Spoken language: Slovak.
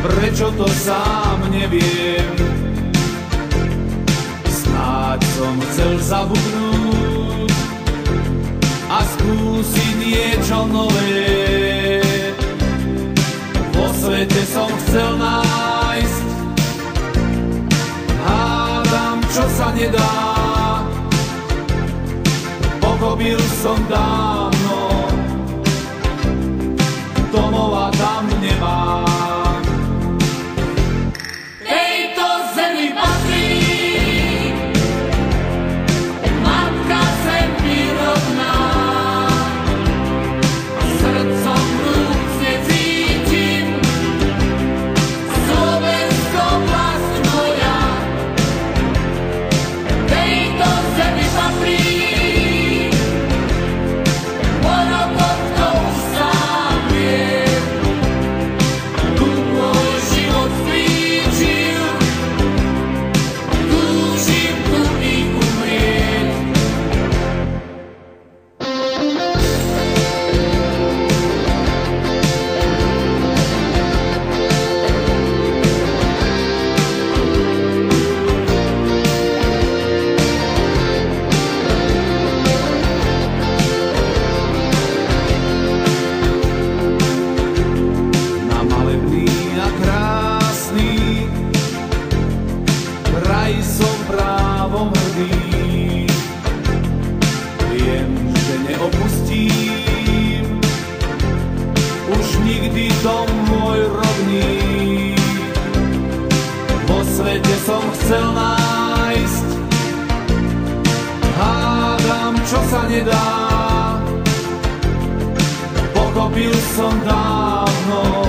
prečo to sám neviem. Snáď som chcel zabudnúť a skúsiť niečo nové. Vo svete som chcel nájsť, hádam, čo sa nedá. Pochopil som dávno, domova tam nemám. Tejto zemi patrí matka zem mi rovná. Srdcom vrúcne cítim Slovensko vlast moja. Tejto zemi patrí som právom hrdý. Viem, že neopustím už nikdy dom môj rodný. Vo svete som chcel nájsť, hádam, čo sa nedá. Pochopil som dávno,